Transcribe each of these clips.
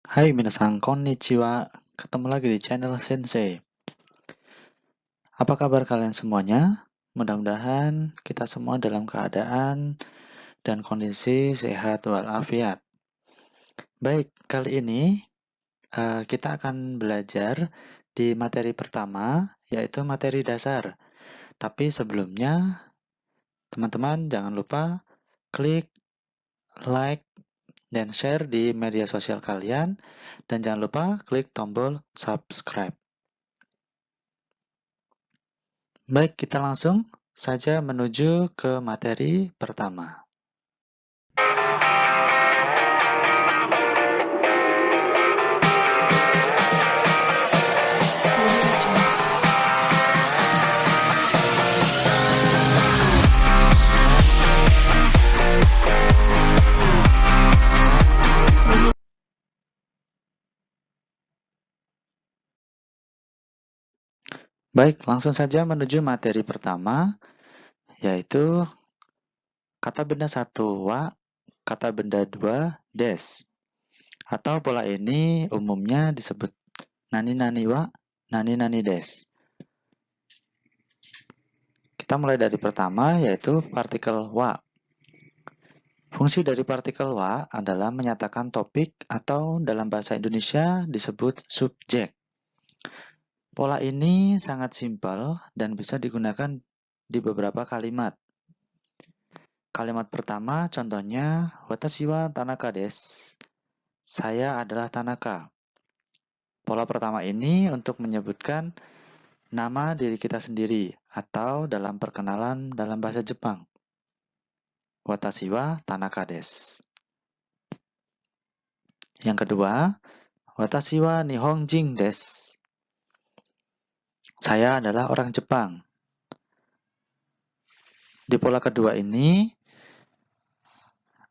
Hai minasan konnichiwa, ketemu lagi di channel Sensei. Apa kabar kalian semuanya? Mudah-mudahan kita semua dalam keadaan dan kondisi sehat walafiat. Baik, kali ini kita akan belajar di materi pertama, yaitu materi dasar. Tapi sebelumnya, teman-teman jangan lupa klik like dan share di media sosial kalian, dan jangan lupa klik tombol subscribe. Baik, kita langsung saja menuju ke materi pertama. Baik, langsung saja menuju materi pertama, yaitu kata benda 1 wa, kata benda 2 des. Atau pola ini umumnya disebut nani-nani wa, nani-nani des. Kita mulai dari pertama, yaitu partikel wa. Fungsi dari partikel wa adalah menyatakan topik atau dalam bahasa Indonesia disebut subjek. Pola ini sangat simpel dan bisa digunakan di beberapa kalimat. Kalimat pertama contohnya, watashi wa Tanaka desu. Saya adalah Tanaka. Pola pertama ini untuk menyebutkan nama diri kita sendiri atau dalam perkenalan dalam bahasa Jepang. Watashi wa Tanaka desu. Yang kedua, watashi wa Nihonjin desu. Saya adalah orang Jepang. Di pola kedua ini,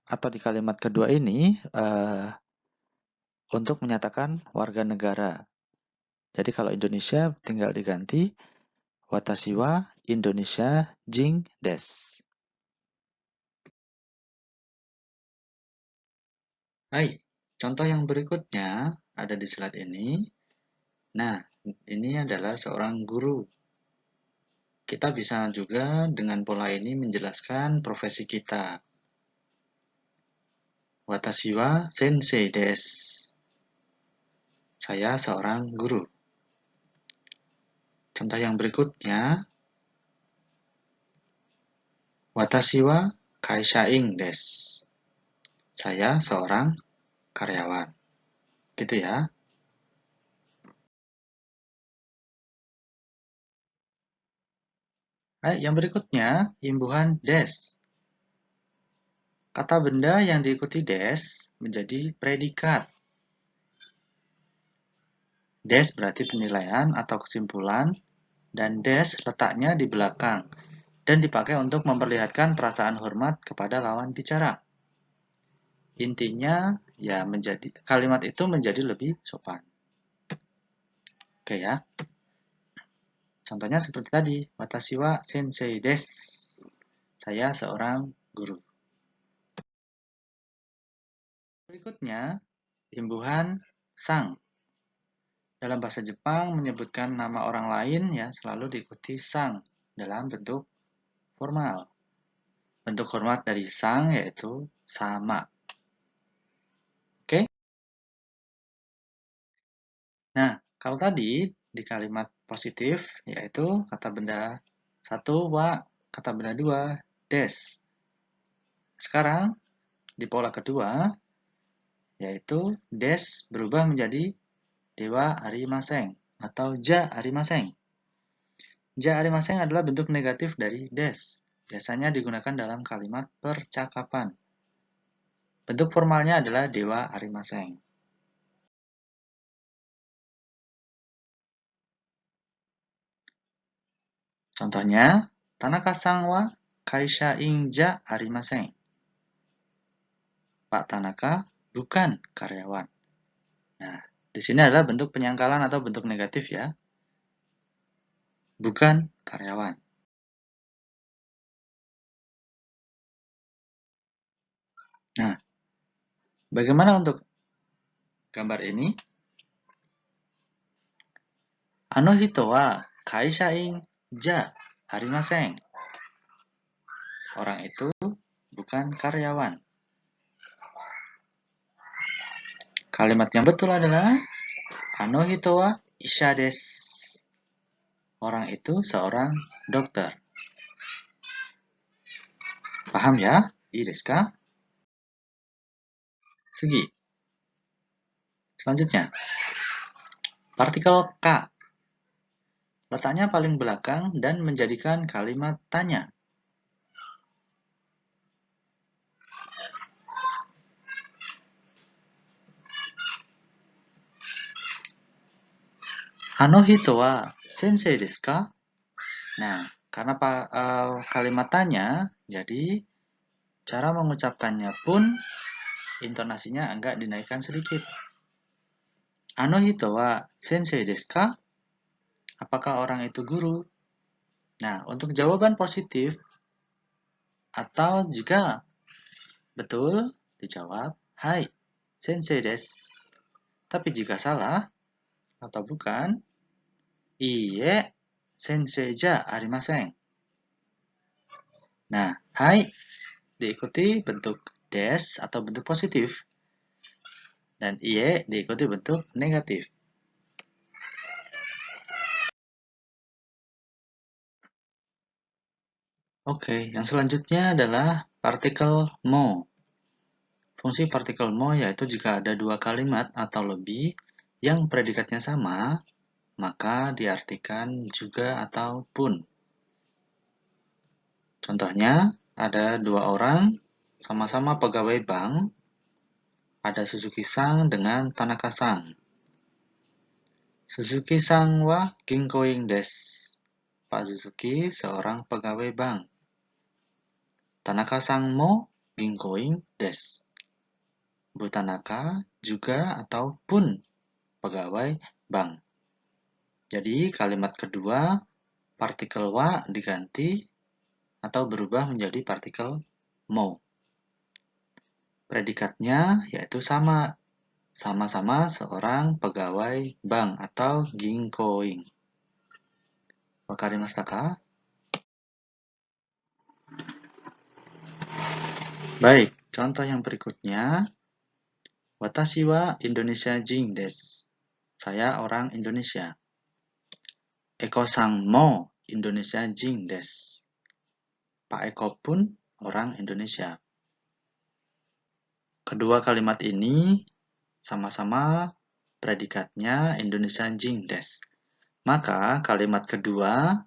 atau di kalimat kedua ini, untuk menyatakan warga negara. Jadi kalau Indonesia tinggal diganti watashi wa Indonesia jin desu. Hai, contoh yang berikutnya ada di slide ini. Nah, ini adalah seorang guru. Kita bisa juga dengan pola ini menjelaskan profesi kita. Watashi wa sensei desu. Saya seorang guru. Contoh yang berikutnya, watashi wa kaishain desu. Saya seorang karyawan. Gitu ya. Yang berikutnya, imbuhan des. Kata benda yang diikuti des menjadi predikat. Des berarti penilaian atau kesimpulan, dan des letaknya di belakang dan dipakai untuk memperlihatkan perasaan hormat kepada lawan bicara. Intinya, ya kalimat itu menjadi lebih sopan. Oke ya. Contohnya seperti tadi, watashi wa sensei desu. Saya seorang guru. Berikutnya, imbuhan sang. Dalam bahasa Jepang menyebutkan nama orang lain ya selalu diikuti sang dalam bentuk formal. Bentuk hormat dari sang yaitu sama. Oke? Nah, kalau tadi di kalimat positif yaitu kata benda 1 wa, kata benda 2 des. Sekarang di pola kedua yaitu des berubah menjadi dewa arimaseng atau ja arimaseng. Ja arimaseng adalah bentuk negatif dari des. Biasanya digunakan dalam kalimat percakapan. Bentuk formalnya adalah dewa arimaseng. Contohnya, Tanaka-san wa kaishain ja arimaseng. Pak Tanaka bukan karyawan. Nah, di sini adalah bentuk penyangkalan atau bentuk negatif ya. Bukan karyawan. Nah, bagaimana untuk gambar ini. Ano hito wa kaishain ja arimasen. Orang itu bukan karyawan. Kalimat yang betul adalah ano hito wa isha desu. Orang itu seorang dokter. Paham ya? Ii desu ka? Sugi. Selanjutnya, partikel ka. Letaknya paling belakang dan menjadikan kalimat tanya. Ano hito wa sensei desu ka? Nah, karena kalimat tanya, jadi cara mengucapkannya pun intonasinya agak dinaikkan sedikit. Ano hito wa sensei desu ka? Apakah orang itu guru? Nah, untuk jawaban positif atau jika betul dijawab hai sensei desu. Tapi jika salah atau bukan, iie sensei ja arimasen. Nah, hai diikuti bentuk des atau bentuk positif. Dan iye diikuti bentuk negatif. Oke, yang selanjutnya adalah partikel mo. Fungsi partikel mo yaitu jika ada dua kalimat atau lebih yang predikatnya sama, maka diartikan juga atau pun. Contohnya, ada dua orang sama-sama pegawai bank, ada Suzuki-san dengan Tanaka-san. Suzuki-san wa ginkoin desu. Pak Suzuki seorang pegawai bank. Tanaka-san mo ginkoin desu. Bu Tanaka juga ataupun pegawai bank. Jadi kalimat kedua partikel wa diganti atau berubah menjadi partikel mo. Predikatnya yaitu sama-sama seorang pegawai bank atau ginkoin. Wakarimashita ka? Baik, contoh yang berikutnya. Watashi wa Indonesia jin desu. Saya orang Indonesia. Eko-san mo Indonesia jin desu. Pak Eko pun orang Indonesia. Kedua kalimat ini sama-sama predikatnya Indonesia jin desu. Maka kalimat kedua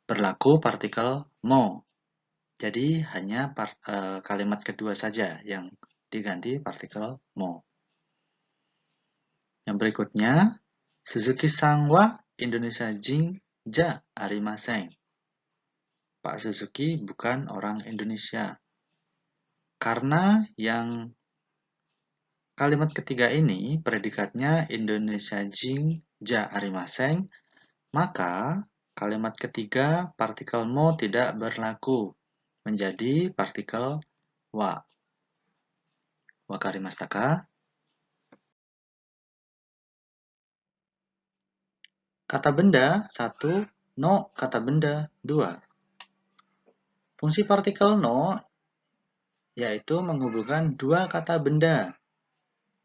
berlaku partikel mo. Jadi hanya kalimat kedua saja yang diganti partikel mo. Yang berikutnya, Suzuki-san wa Indonesia jin ja arimasen. Pak Suzuki bukan orang Indonesia. Karena yang kalimat ketiga ini predikatnya Indonesia jin ja arimasen, maka kalimat ketiga partikel mo tidak berlaku menjadi partikel wa. Wakarimashita ka? Kata benda 1, no kata benda 2. Fungsi partikel no yaitu menghubungkan dua kata benda,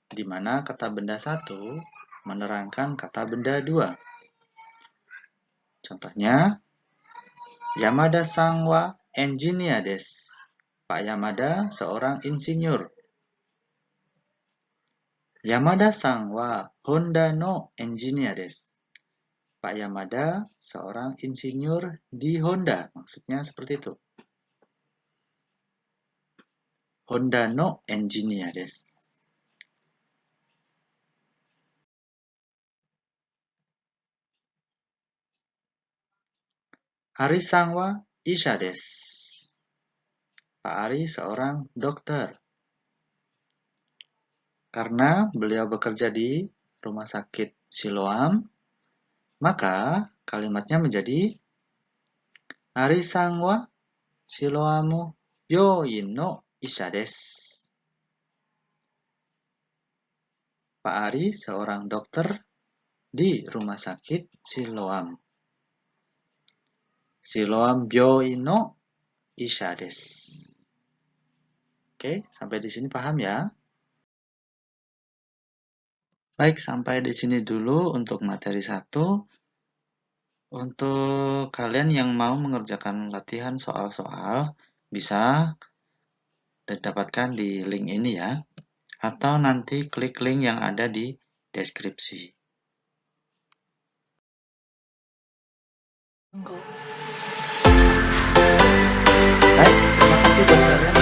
di mana kata benda 1 menerangkan kata benda 2. Contohnya, Yamada-san wa engineer desu. Pak Yamada seorang insinyur. Yamada-san wa Honda no engineer desu. Pak Yamada seorang insinyur di Honda. Maksudnya seperti itu. Honda no engineer desu. Ari-san wa isha desu. Pak Ari seorang dokter. Karena beliau bekerja di rumah sakit Siloam, maka kalimatnya menjadi Ari-san wa Siloamu Yoin no isha desu. Pak Ari seorang dokter di Rumah Sakit Siloam. Siloam Byoi no Isha desu. Oke, sampai di sini paham ya? Baik, sampai di sini dulu untuk materi 1. Untuk kalian yang mau mengerjakan latihan soal-soal, bisa didapatkan di link ini ya, atau nanti klik link yang ada di deskripsi. Baik, terima kasih buat kalian